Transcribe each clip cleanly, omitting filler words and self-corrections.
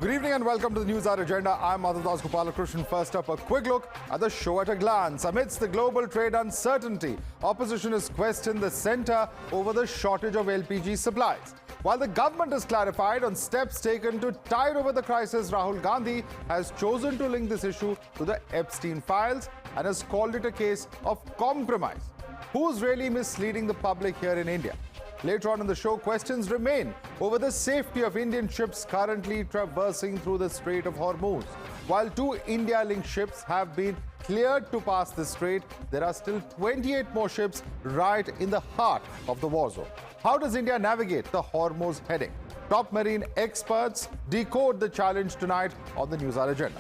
Good evening and welcome to the Newshour Agenda. I'm Madhavdas G. First up, a quick look at the show at a glance. Amidst the global trade uncertainty, opposition has questioned the centre over the shortage of LPG supplies. While the government has clarified on steps taken to tide over the crisis, Rahul Gandhi has chosen to link this issue to the Epstein files and has called it a case of compromise. Who's really misleading the public here in India? Later on in the show, questions remain over the safety of Indian ships currently traversing through the Strait of Hormuz. While 2 India-linked ships have been cleared to pass the strait, there are still 28 more ships right in the heart of the war zone. How does India navigate the Hormuz heading? Top marine experts decode the challenge tonight on the Newshour Agenda.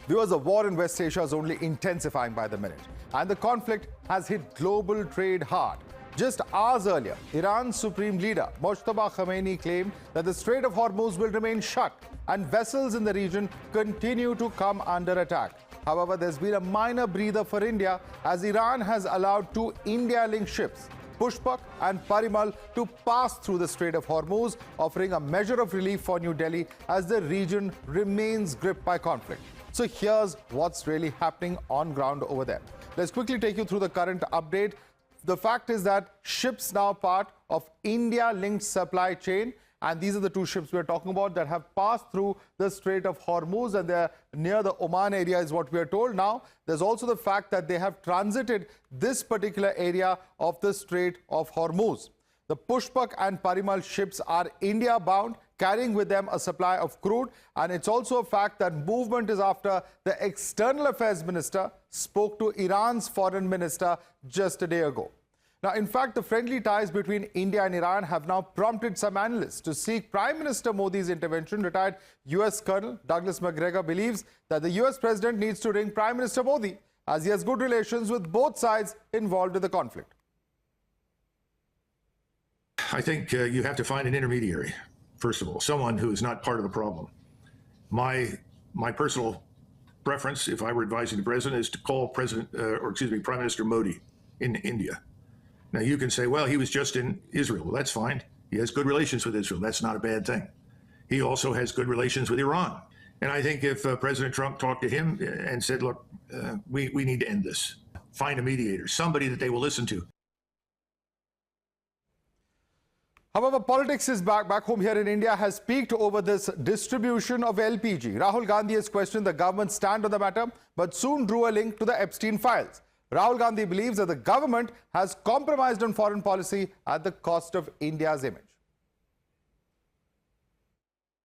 Viewers, the war in West Asia is only intensifying by the minute, and the conflict has hit global trade hard. Just hours earlier, Iran's supreme leader, Mojtaba Khamenei, claimed that the Strait of Hormuz will remain shut and vessels in the region continue to come under attack. However, there's been a minor breather for India as Iran has allowed 2 India-linked ships, Pushpak and Parimal, to pass through the Strait of Hormuz, offering a measure of relief for New Delhi as the region remains gripped by conflict. So here's what's really happening on ground over there. Let's quickly take you through the current update. The fact is that ships now part of India-linked supply chain, and these are the 2 ships we're talking about that have passed through the Strait of Hormuz, and they're near the Oman area is what we are told. Now, there's also the fact that they have transited this particular area of the Strait of Hormuz. The Pushpak and Parimal ships are India-bound, carrying with them a supply of crude, and it's also a fact that movement is after the External Affairs Minister spoke to Iran's Foreign Minister just a day ago. Now, in fact, the friendly ties between India and Iran have now prompted some analysts to seek Prime Minister Modi's intervention. Retired US Colonel Douglas McGregor believes that the US President needs to ring Prime Minister Modi as he has good relations with both sides involved in the conflict. I think you have to find an intermediary, first of all, someone who is not part of the problem. My personal preference, if I were advising the president, is to call Prime Minister Modi in India. Now, you can say, well, he was just in Israel. Well, that's fine. He has good relations with Israel. That's not a bad thing. He also has good relations with Iran. And I think if President Trump talked to him and said, look, we need to end this, find a mediator, somebody that they will listen to. However, politics is back home here in India has peaked over this distribution of LPG. Rahul Gandhi has questioned the government's stand on the matter, but soon drew a link to the Epstein files. Rahul Gandhi believes that the government has compromised on foreign policy at the cost of India's image.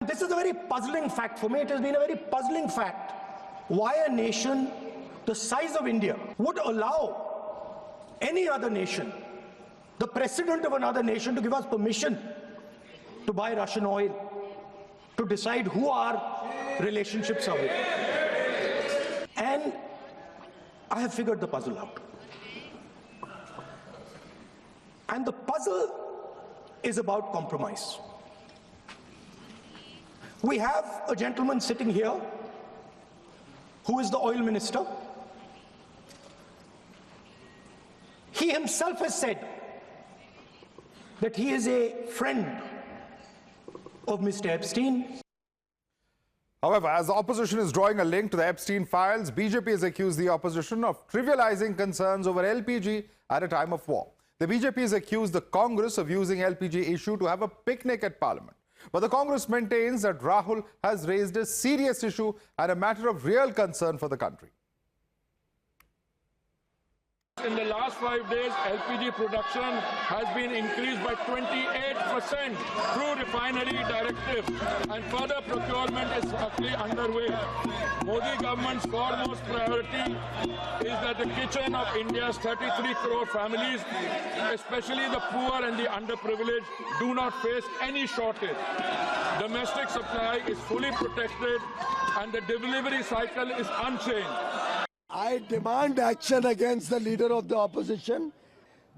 This is a very puzzling fact for me. It has been a very puzzling fact why a nation the size of India would allow any other nation, the president of another nation, to give us permission to buy Russian oil, to decide who our relationships are with. And I have figured the puzzle out. And the puzzle is about compromise. We have a gentleman sitting here who is the oil minister. He himself has said that he is a friend of Mr. Epstein. However, as the opposition is drawing a link to the Epstein files, BJP has accused the opposition of trivializing concerns over LPG at a time of war. The BJP has accused the Congress of using LPG issue to have a picnic at Parliament. But the Congress maintains that Rahul has raised a serious issue and a matter of real concern for the country. In the last 5 days, LPG production has been increased by 28% through refinery directive, and further procurement is actually underway. Modi government's foremost priority is that the kitchen of India's 33 crore families, especially the poor and the underprivileged, do not face any shortage. Domestic supply is fully protected and the delivery cycle is unchanged. I demand action against the leader of the opposition.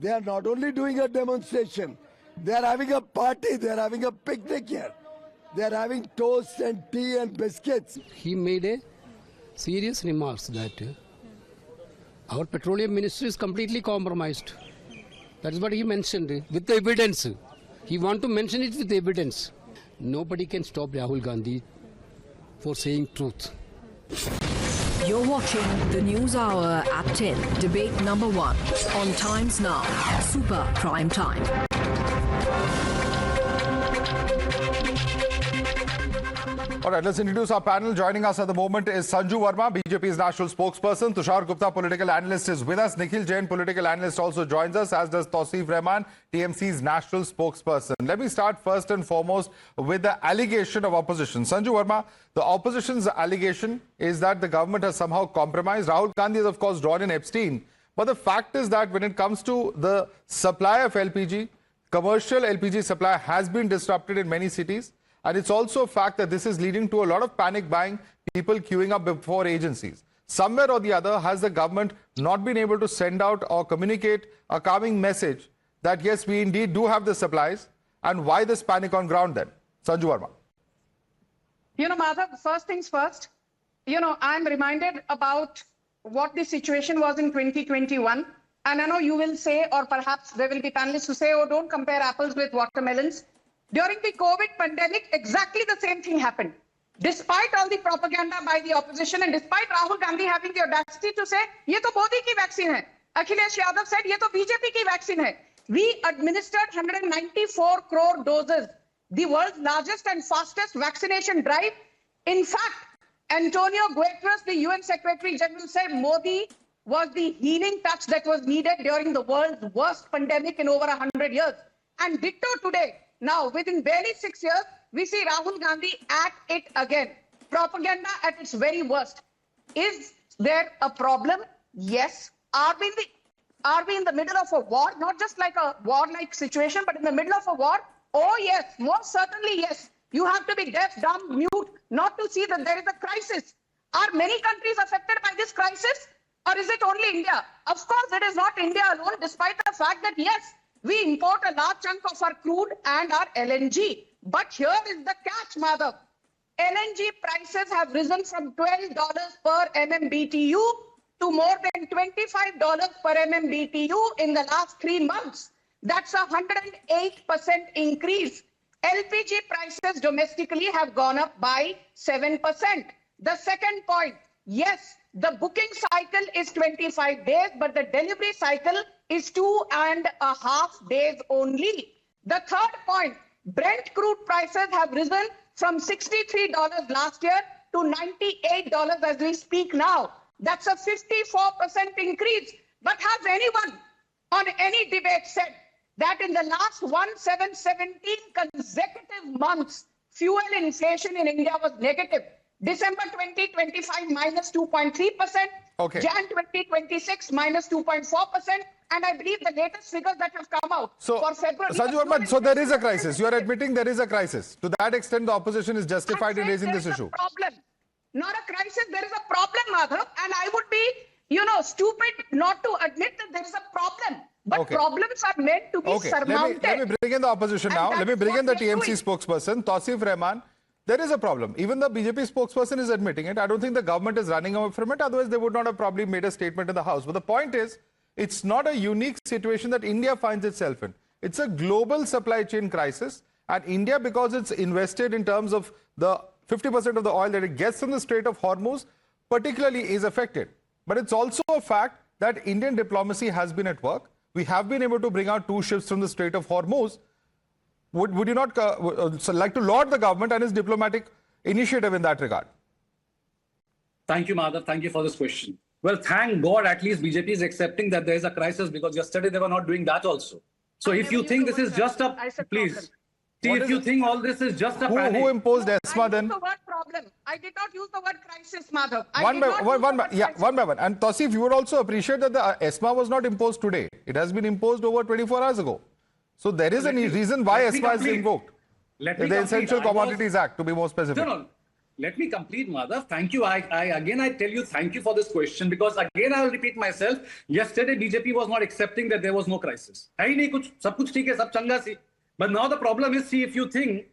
They are not only doing a demonstration, they are having a party, they are having a picnic here. They are having toast and tea and biscuits. He made a serious remarks that our petroleum ministry is completely compromised. That's what he mentioned with the evidence. He want to mention it with evidence. Nobody can stop Rahul Gandhi for saying truth. You're watching the News Hour at 10, debate number 1 on Times Now, Super Prime Time. All right, let's introduce our panel. Joining us at the moment is Sanju Verma, BJP's national spokesperson. Tushar Gupta, political analyst, is with us. Nikhil Jain, political analyst, also joins us, as does Tausif Rahman, TMC's national spokesperson. Let me start first and foremost with the allegation of opposition. Sanju Verma, the opposition's allegation is that the government has somehow compromised. Rahul Gandhi is, of course, drawn in Epstein. But the fact is that when it comes to the supply of LPG, commercial LPG supply has been disrupted in many cities. And it's also a fact that this is leading to a lot of panic buying, people queuing up before agencies. Somewhere or the other, has the government not been able to send out or communicate a calming message that, yes, we indeed do have the supplies, and why this panic on ground then? Sanju Verma. Madhav, first things first, I'm reminded about what the situation was in 2021. And I know you will say, or perhaps there will be panelists who say, oh, don't compare apples with watermelons. During the COVID pandemic, exactly the same thing happened. Despite all the propaganda by the opposition and despite Rahul Gandhi having the audacity to say, ye to Modi ki vaccine hai. Akhilesh Yadav said, ye to BJP ki vaccine hai. We administered 194 crore doses, the world's largest and fastest vaccination drive. In fact, Antonio Guterres, the UN Secretary General, said Modi was the healing touch that was needed during the world's worst pandemic in over 100 years. And ditto today. Now, within barely 6 years, we see Rahul Gandhi at it again. Propaganda at its very worst. Is there a problem? Yes. Are we in the middle of a war? Not just like a war-like situation, but in the middle of a war? Oh, yes. Most certainly, yes. You have to be deaf, dumb, mute, not to see that there is a crisis. Are many countries affected by this crisis? Or is it only India? Of course, it is not India alone, despite the fact that, yes, we import a large chunk of our crude and our LNG. But here is the catch, Madhav. LNG prices have risen from $12 per MMBTU to more than $25 per MMBTU in the last 3 months. That's a 108% increase. LPG prices domestically have gone up by 7%. The second point, yes, the booking cycle is 25 days, but the delivery cycle is 2.5 days only. The third point, Brent crude prices have risen from $63 last year to $98 as we speak now. That's a 54% increase. But has anyone on any debate said that in the last 17 consecutive months, fuel inflation in India was negative? December 2025 minus 2.3%, okay. Jan 2026 minus 2.4%, and I believe the latest figures that have come out for February. Sanju Verma, so there is a crisis. You are admitting there is a crisis. To that extent, the opposition is justified in raising this issue. Problem. Not a crisis, there is a problem, Madhav, and I would be, stupid not to admit that there is a problem. But problems are meant to be surmounted. Let me bring in the opposition now. Let me bring in the TMC spokesperson, Tausif Rahman. There is a problem. Even the BJP spokesperson is admitting it. I don't think the government is running away from it. Otherwise, they would not have probably made a statement in the House. But the point is, it's not a unique situation that India finds itself in. It's a global supply chain crisis. And India, because it's invested in terms of the 50% of the oil that it gets from the Strait of Hormuz, particularly is affected. But it's also a fact that Indian diplomacy has been at work. We have been able to bring out 2 ships from the Strait of Hormuz. Would you not like to laud the government and its diplomatic initiative in that regard? Thank you, Madhav. Thank you for this question. Well, thank God at least BJP is accepting that there is a crisis, because yesterday they were not doing that also. So if you think this is just a, please, see, if you think all this is just a panic. Who imposed ESMA then? I used the word problem. I did not use the word crisis, Madhav. One by one. And Tausif, you would also appreciate that the ESMA was not imposed today. It has been imposed over 24 hours ago. So there is a reason why ESMA is invoked. The Essential Commodities Act, to be more specific. No. Let me complete, Madhav. Thank you. I tell you thank you for this question, because again I will repeat myself. Yesterday BJP was not accepting that there was no crisis. But now the problem is, see, if you think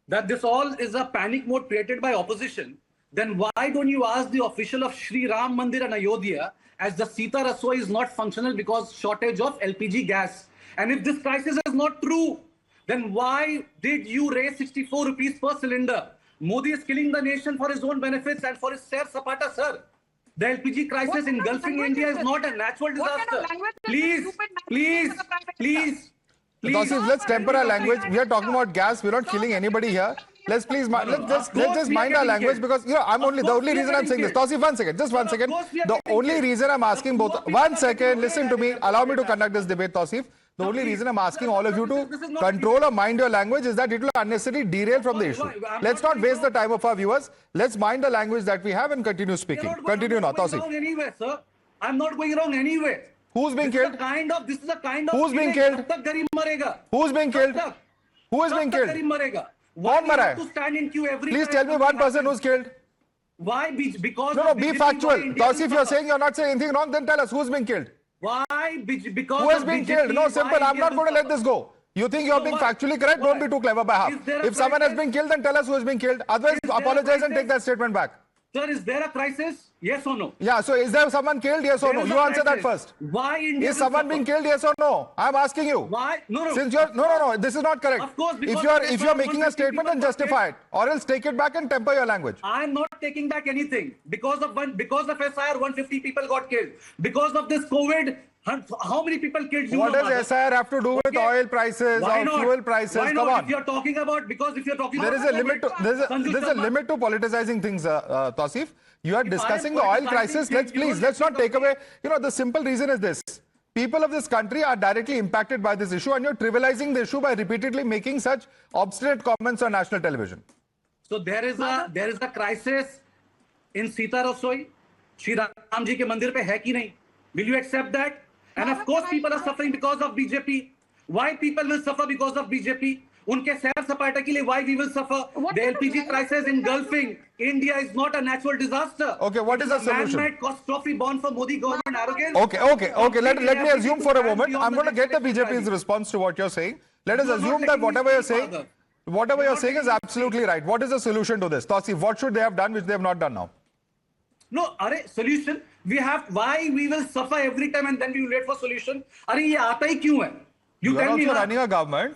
that this all is a panic mode created by opposition, then why don't you ask the official of Sri Ram Mandir and Ayodhya as the Sita Rasoi is not functional because shortage of LPG gas? And if this crisis is not true, then why did you raise 64 rupees per cylinder? Modi is killing the nation for his own benefits and for his share sapata, sir. The LPG crisis engulfing India is not a natural disaster. Please. Tausif, let's temper our language. We are talking about gas. We're not killing anybody here. Let's please, let's just mind our language because the only reason I'm saying this. Tausif, just one second. The only reason I'm asking both, 1 second, listen to me, allow me to conduct this debate, Tausif. The only reason I'm asking all of you to control or mind your language is that it will unnecessarily derail from the issue. Let's not waste the time of our viewers. Let's mind the language that we have and continue speaking. Continue now, Tausif. I'm not going wrong anywhere. Who's being killed? This is a kind of. Who's being killed? Who's being killed? Who is being killed? Why have to stand in queue every Please tell me one person who's killed. Why? Because no, be factual. Tausif, you're saying you're not saying anything wrong, then tell us who's being killed. Why? Because who has been killed? No, simple. I'm not going to let this go. You think you're being factually correct? Don't be too clever by half. If someone has been killed, then tell us who has been killed. Otherwise, apologize and take that statement back. Sir, is there a crisis? Yes or no? Yeah, so is there someone killed? Yes or no? You answer that first. Why India? Is someone being killed? Yes or no? I'm asking you. Why? No. Since you're no, this is not correct. Of course, if you're making a statement, then justify it, or else take it back and temper your language. I'm not taking back anything because of SIR, 150 people got killed. Because of this COVID, how many people killed? What does SIR have to do with oil prices or fuel prices? Why Come not? on. If you're talking about there is a limit to there's a limit to politicizing things, Tausif. You are discussing the oil crisis. Let's not take away. The simple reason is this: people of this country are directly impacted by this issue, and you're trivializing the issue by repeatedly making such obstinate comments on national television. So there is a crisis in Sita Rasoi. Shri Ram Ji ke mandir pe hai ki nahi? Will you accept that? And of course, people are suffering because of BJP. Why people will suffer because of BJP? Unke sair sapata ke liye why we will suffer? The LPG crisis engulfing India is not a natural disaster. Okay, what is the solution? Man-made catastrophe born for Modi government arrogance. Okay. Let me assume for a moment. I'm going to get the BJP's response to what you're saying. Let us assume that whatever you're saying is absolutely right. What is the solution to this? Tausif, what should they have done which they have not done now? No, solution. Why we will suffer every time and then we will wait for solution? Ye aata hi kyun hai? You are also running a government.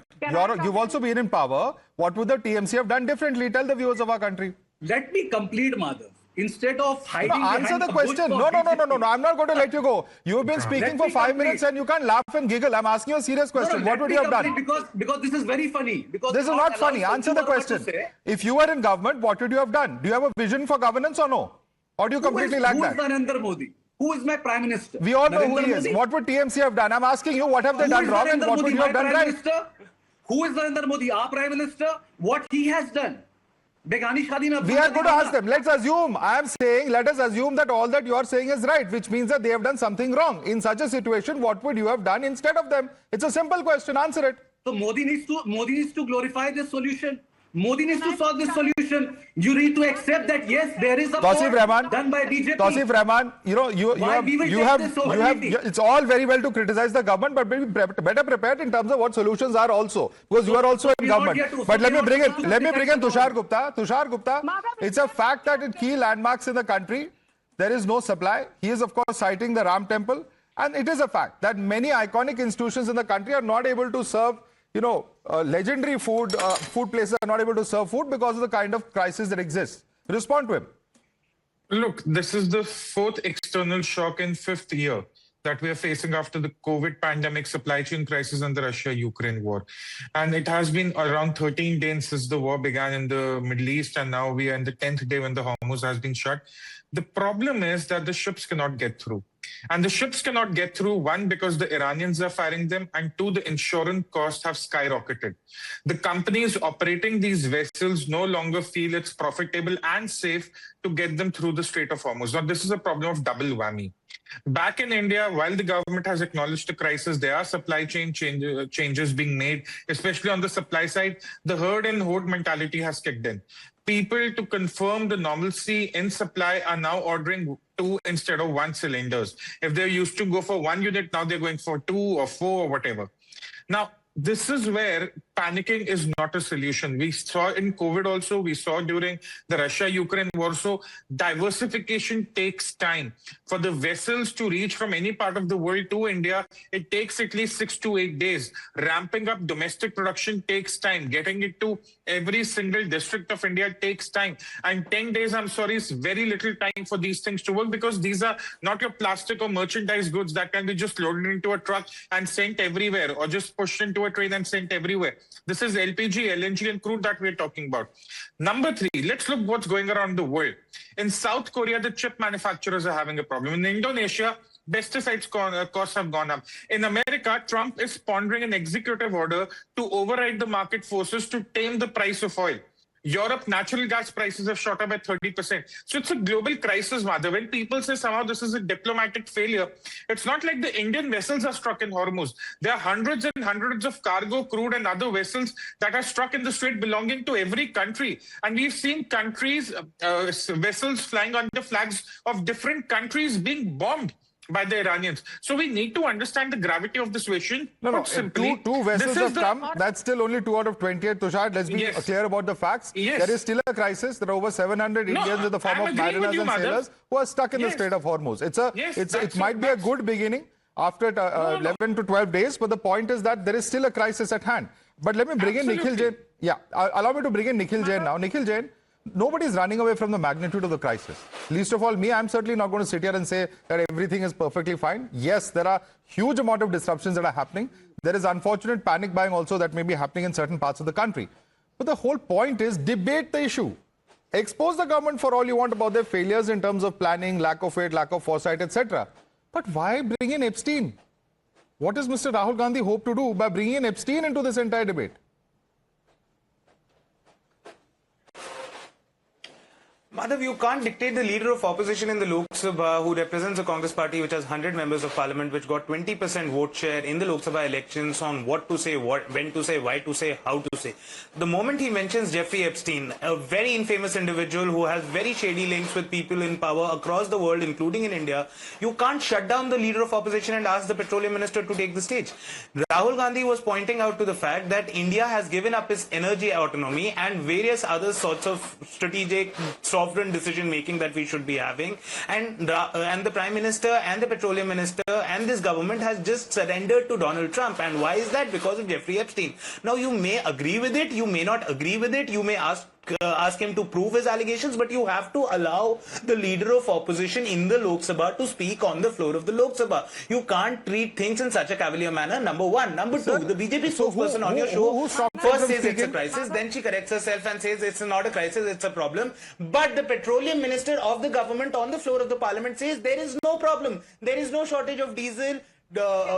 You've also been in power. What would the TMC have done differently? Tell the viewers of our country. Let me complete, Madhav. Instead of hiding answer the question. No. I'm not going to let you go. You've been speaking for 5 minutes and you can't laugh and giggle. I'm asking you a serious question. What would you have done? Because this is very funny. This is not funny. Answer the question. If you were in government, what would you have done? Do you have a vision for governance or no? Or do you completely lack that? Who is Narendra Modi? Who is my Prime Minister? We all know who he is. What would TMC have done? I'm asking you, what have they done wrong and what would you have done right? Who is Narendra Modi? Our Prime Minister? What he has done? We are going to ask them. Let's assume. I am saying, let us assume that all that you are saying is right, which means that they have done something wrong. In such a situation, what would you have done instead of them? It's a simple question. Answer it. So Modi needs to glorify this solution. Modi needs to solve this solution. You need to accept that yes, there is a fraud done by BJP. Tausif Rahman, it's all very well to criticize the government, but be better prepared in terms of what solutions are also, because you are also in government. But let me bring in Tushar Gupta. Tushar Gupta, it's a fact that in key landmarks in the country, there is no supply. He is of course citing the Ram Temple, and it is a fact that many iconic institutions in the country are not able to serve legendary food places are not able to serve food because of the kind of crisis that exists. Respond to him. Look, this is the 4th external shock in 5th year that we are facing after the COVID pandemic, supply chain crisis and the Russia-Ukraine war. And it has been around 13 days since the war began in the Middle East, and now we are in the 10th day when the Hormuz has been shut. The problem is that the ships cannot get through. And the ships cannot get through, one, because the Iranians are firing them, and two, the insurance costs have skyrocketed. The companies operating these vessels no longer feel it's profitable and safe to get them through the Strait of Hormuz. Now, this is a problem of double whammy. Back in India, while the government has acknowledged the crisis, there are supply chain changes being made, especially on the supply side. The herd and hoard mentality has kicked in. People, to confirm the normalcy in supply, are now ordering 2 instead of 1 cylinders. If they're used to go for 1 unit, now they're going for 2 or 4 or whatever. Now, this is where panicking is not a solution. We saw in COVID also, we saw during the Russia-Ukraine war. So diversification takes time. For the vessels to reach from any part of the world to India, it takes at least 6 to 8 days. Ramping up domestic production takes time. Getting it to every single district of India takes time. And 10 days, I'm sorry, is very little time for these things to work, because these are not your plastic or merchandise goods that can be just loaded into a truck and sent everywhere, or just pushed into a train and sent everywhere. This is LPG, LNG and crude that we're talking about. Number 3, let's look what's going around the world. In South Korea, the chip manufacturers are having a problem. In Indonesia, pesticides costs have gone up. In America, Trump is pondering an executive order to override the market forces to tame the price of oil. Europe, natural gas prices have shot up by 30%. So it's a global crisis, Madhav. When people say somehow this is a diplomatic failure, it's not like the Indian vessels are stuck in Hormuz. There are hundreds and hundreds of cargo, crude and other vessels that are stuck in the strait belonging to every country. And we've seen countries, vessels flying under flags of different countries being bombed by the Iranians. So we need to understand the gravity of the situation. No, simply, two vessels have come. That's still only 2 out of 28, Tushar. Let's be clear about the facts. Yes. There is still a crisis. There are over 700 Indians in the form of mariners and sailors who are stuck in the Strait of Hormuz. It might be a good beginning after 11 to 12 days, but the point is that there is still a crisis at hand. But let me bring in Nikhil Jain. Yeah, allow me to bring in Nikhil Jain now. Nikhil Jain, nobody is running away from the magnitude of the crisis. Least of all me, I'm certainly not going to sit here and say that everything is perfectly fine. Yes, there are huge amount of disruptions that are happening. There is unfortunate panic buying also that may be happening in certain parts of the country. But the whole point is debate the issue. Expose the government for all you want about their failures in terms of planning, lack of it, lack of foresight, etc. But why bring in Epstein? What does Mr. Rahul Gandhi hope to do by bringing in Epstein into this entire debate? Madhav, you can't dictate the leader of opposition in the Lok Sabha, who represents the Congress party, which has 100 members of parliament, which got 20% vote share in the Lok Sabha elections, on what to say, when to say, why to say, how to say. The moment he mentions Jeffrey Epstein, a very infamous individual who has very shady links with people in power across the world, including in India, you can't shut down the leader of opposition and ask the petroleum minister to take the stage. Rahul Gandhi was pointing out to the fact that India has given up its energy autonomy and various other sorts of strategic sovereign decision making that we should be having, and the Prime Minister and the Petroleum Minister and this government has just surrendered to Donald Trump. And why is that? Because of Jeffrey Epstein. Now, you may agree with it, you may not agree with it, you may ask him to prove his allegations, but you have to allow the leader of opposition in the Lok Sabha to speak on the floor of the Lok Sabha. You can't treat things in such a cavalier manner, number one. Number two, the BJP spokesperson on your show first says it's a crisis, then she corrects herself and says it's not a crisis, it's a problem. But the petroleum minister of the government on the floor of the parliament says there is no problem. There is no shortage of diesel,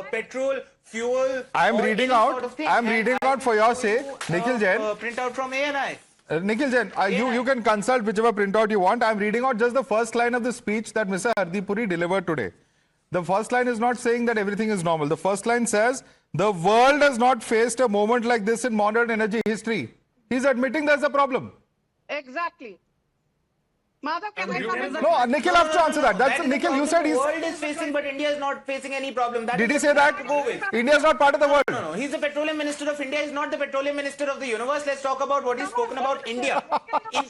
petrol, fuel. I'm reading out for your sake, Nikhil Jain. Print out from ANI. Nikhil Jain, you can consult whichever printout you want. I'm reading out just the first line of the speech that Mr. Hardipuri delivered today. The first line is not saying that everything is normal. The first line says, the world has not faced a moment like this in modern energy history. He's admitting there's a problem. Exactly. Madhav, can I come in? No, Nikhil has to answer that. That's Nikhil, you said the world is facing, but India is not facing any problem. Did he say that? India is not part of the world. No. He's the petroleum minister of India. He's not the petroleum minister of the universe. Let's talk about what he's spoken about India.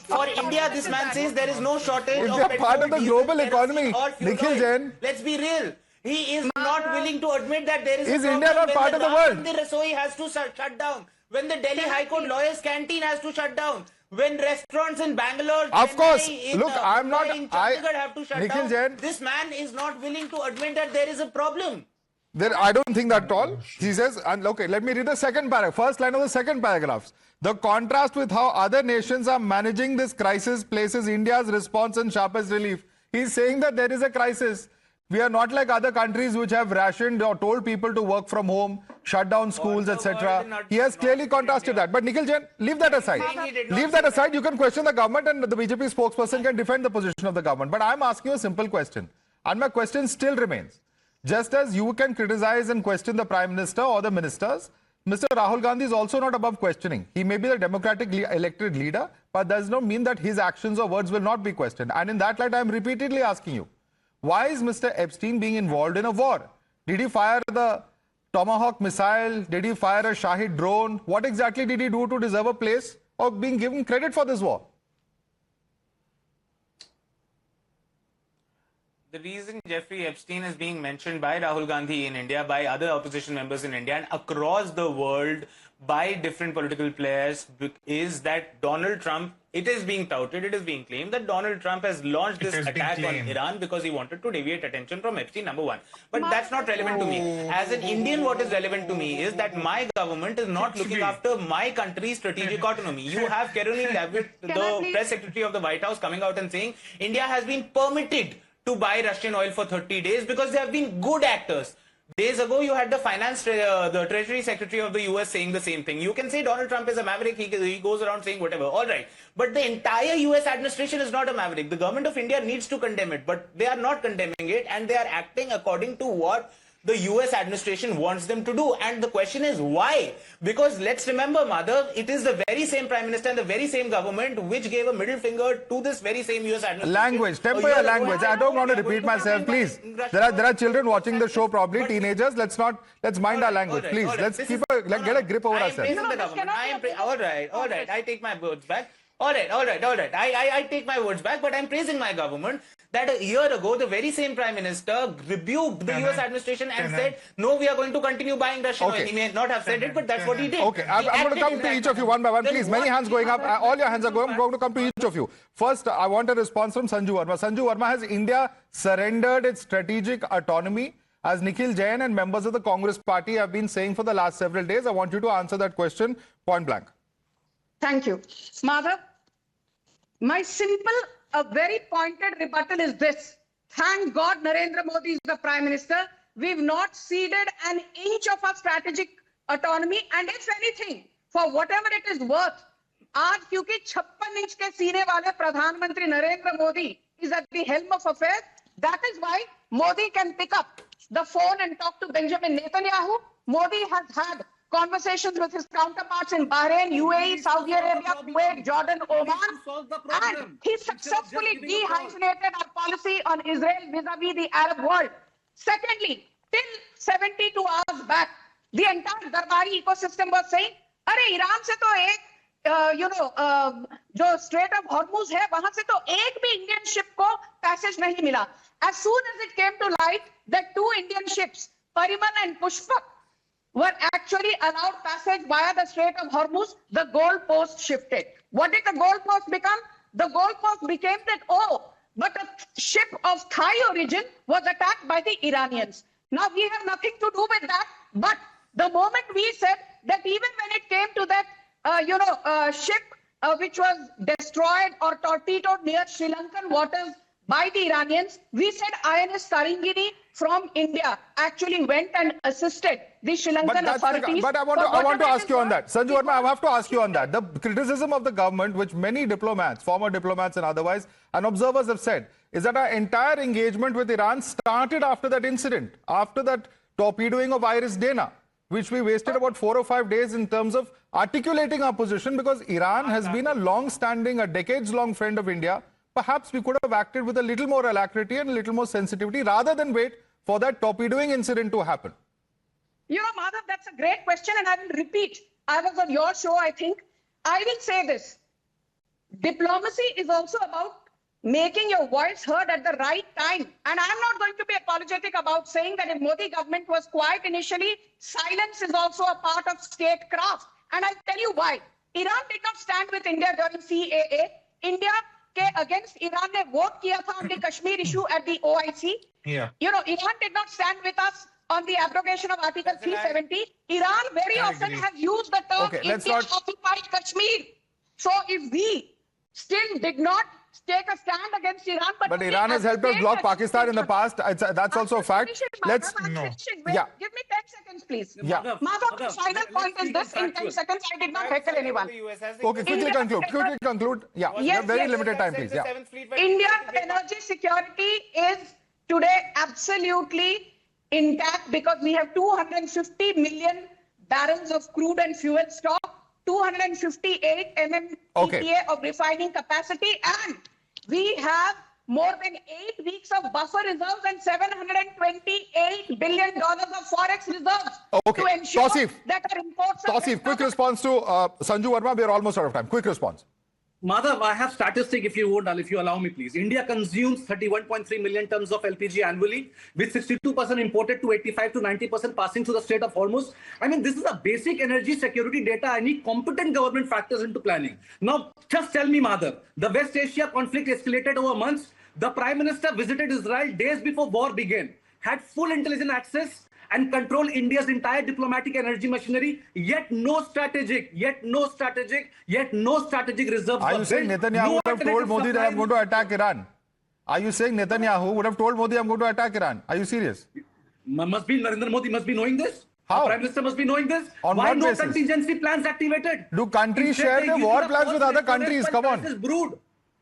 For India, this man says there is no shortage of petrol, part of the global economy. Nikhil Jain. Let's be real. He is not willing to admit that there is a problem. Is India not part of the world? The Rasoi has to shut down. When the Delhi High Court lawyers' canteen has to shut down. When restaurants in Bangalore, of course, look, I'm not. Have to shut Nikhil down. Jain, this man is not willing to admit that there is a problem. I don't think that at all. He says, and okay, let me read the second paragraph. First line of the second paragraph. The contrast with how other nations are managing this crisis places India's response in sharpest relief. He's saying that there is a crisis. We are not like other countries which have rationed or told people to work from home, shut down schools, etc. He has clearly contrasted that. But Nikhil Jain, leave that aside. Leave that aside. You can question the government and the BJP spokesperson can defend the position of the government. But I'm asking you a simple question. And my question still remains. Just as you can criticize and question the Prime Minister or the ministers, Mr. Rahul Gandhi is also not above questioning. He may be the democratically elected leader, but that does not mean that his actions or words will not be questioned. And in that light, I'm repeatedly asking you, why is Mr. Epstein being involved in a war? Did he fire the Tomahawk missile? Did he fire a Shahid drone? What exactly did he do to deserve a place or being given credit for this war? The reason Jeffrey Epstein is being mentioned by Rahul Gandhi in India, by other opposition members in India and across the world by different political players is that Donald Trump, it is being touted, it is being claimed that Donald Trump has launched this attack on Iran because he wanted to deviate attention from Epstein, number one. But that's not relevant to me. As an Indian, what is relevant to me is that my government is not looking after my country's strategic autonomy. You have Caroline Leavitt, the press secretary of the White House, coming out and saying India has been permitted to buy Russian oil for 30 days because they have been good actors. Days ago, you had the the Treasury Secretary of the US saying the same thing. You can say Donald Trump is a maverick, he goes around saying whatever, all right. But the entire US administration is not a maverick. The government of India needs to condemn it, but they are not condemning it and they are acting according to what the US administration wants them to do. And the question is why? Because let's remember, Madhav, it is the very same Prime Minister and the very same government which gave a middle finger to this very same US administration. Language, temper your language. I don't want to repeat myself, please. There are children watching the show, probably teenagers. Let's mind our language, please. Let's get a grip over ourselves. All right. I take my words back. All right. I take my words back, but I'm praising my government that a year ago, the very same Prime Minister rebuked the US administration and said, no, we are going to continue buying Russian oil. He may not have said it, but that's what he did. Okay, I'm going to come to each of you one by one. Please, many hands going up. All your hands are going. I'm going to come to each of you. First, I want a response from Sanju Verma. Sanju Verma, has India surrendered its strategic autonomy, as Nikhil Jain and members of the Congress party have been saying for the last several days? I want you to answer that question point blank. Thank you. Madhav, my simple, a very pointed rebuttal is this. Thank God Narendra Modi is the Prime Minister. We've not ceded an inch of our strategic autonomy, and if anything, for whatever it is worth, आज क्योंकि 56 inch के सीने वाले प्रधानमंत्री Narendra Modi is at the helm of affairs, that is why Modi can pick up the phone and talk to Benjamin Netanyahu. Modi has had conversations with his counterparts in Bahrain, UAE, Saudi Arabia, Kuwait, Jordan, Oman, and he successfully de-hyphenated our policy on Israel vis-a-vis the Arab world. Secondly, till 72 hours back, the entire Darbari ecosystem was saying, "Arey, Iran se to ek, जो Strait of Hormuz है, वहां से तो एक भी Indian ship को passage नहीं मिला." As soon as it came to light that 2 Indian ships, Pariman and Pushpak, were actually allowed passage via the Strait of Hormuz, the goalpost shifted. What did the goalpost become? The goalpost became that, but a ship of Thai origin was attacked by the Iranians. Now, we have nothing to do with that, but the moment we said that even when it came to that, ship which was destroyed or torpedoed near Sri Lankan waters by the Iranians, we said INS Taringini from India actually went and assisted the Sri Lankan authorities. But I want to ask you on that. Sanju Verma, I have to ask you on that. The criticism of the government, which many diplomats, former diplomats and otherwise, and observers have said, is that our entire engagement with Iran started after that incident, after that torpedoing of Iris Dana, which we wasted about 4 or 5 days in terms of articulating our position, because Iran has been a long-standing, a decades-long friend of India. Perhaps we could have acted with a little more alacrity and a little more sensitivity rather than wait for that torpedoing incident to happen. Madhav, that's a great question, and I will repeat. I was on your show, I think. I will say this. Diplomacy is also about making your voice heard at the right time. And I'm not going to be apologetic about saying that if Modi government was quiet initially, silence is also a part of statecraft. And I'll tell you why. Iran did not stand with India during CAA. India against Iran ne vote kiya tha on the Kashmir issue at the OIC. Yeah. Iran did not stand with us on the abrogation of Article 370. Iran very often has used the term India occupied Kashmir. So if we still did not take a stand against Iran, but Iran has helped us block Pakistan in the past. That's also a fact. Let's give me 10 seconds, please. Yeah. Madhav, the final point is this: in 10 seconds, I did not heckle anyone. Okay, quickly conclude. Yeah, yes, very limited time, please. Yeah. India's energy security is today absolutely intact because we have 250 million barrels of crude and fuel stock, 258 MMTPA of refining capacity, and we have more than 8 weeks of buffer reserves and 728 $8 billion of forex reserves Okay. to ensure Tausif. that our imports are... Tausif, quick response to Sanju Verma. We are almost out of time. Quick response. Madhav, I have statistic if you allow me, please. India consumes 31.3 million tons of LPG annually, with 62% imported to 85 to 90% passing through the Strait of Hormuz. I mean, this is a basic energy security data. I need competent government factors into planning. Now, just tell me, Madhav, the West Asia conflict escalated over months. The Prime Minister visited Israel days before war began, had full intelligence access, and control India's entire diplomatic energy machinery, yet no strategic reserves. Are you saying Netanyahu would have told Modi that I'm going to attack Iran? Are you saying Netanyahu would have told Modi I'm going to attack Iran? Are you serious? Narendra Modi must be knowing this. How? The Prime Minister must be knowing this. On Why what no basis? contingency plans activated? Do countries share their war plans with other countries? Come on.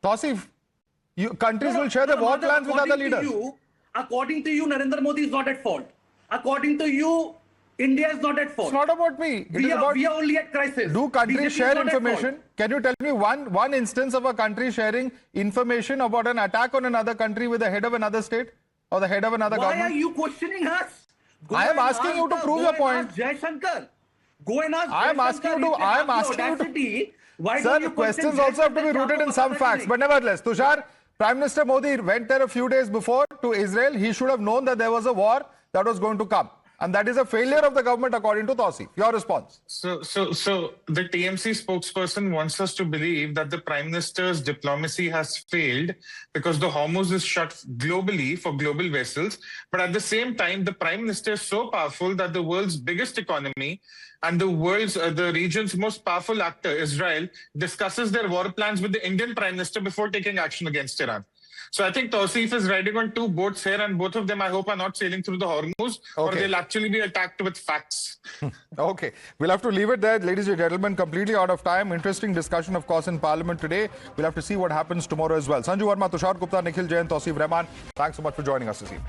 Tausif, countries will share their war plans with other leaders. According to you, Narendra Modi is not at fault. According to you, India is not at fault. It's not about me. We are only at crisis. Do countries BJP share is not at information? fault. Can you tell me one instance of a country sharing information about an attack on another country with the head of another state or the head of another government? Why are you questioning us? I am asking you to prove your point. Jai Shankar. Go and ask. I am asking you to. Sir, the questions also have to be rooted in some facts. But nevertheless, Tushar, Prime Minister Modi went there a few days before to Israel. He should have known that there was a war that was going to come. And that is a failure of the government, according to Tausif. Your response? So the TMC spokesperson wants us to believe that the Prime Minister's diplomacy has failed because the Hormuz is shut globally for global vessels. But at the same time, the Prime Minister is so powerful that the world's biggest economy and the region's most powerful actor, Israel, discusses their war plans with the Indian Prime Minister before taking action against Iran. So I think Tausif is riding on two boats here, and both of them, I hope, are not sailing through the Hormuz, or they'll actually be attacked with facts. Okay. We'll have to leave it there, ladies and gentlemen. Completely out of time. Interesting discussion, of course, in Parliament today. We'll have to see what happens tomorrow as well. Sanju Verma, Tushar Gupta, Nikhil Jain, Tausif Rahman, thanks so much for joining us this evening.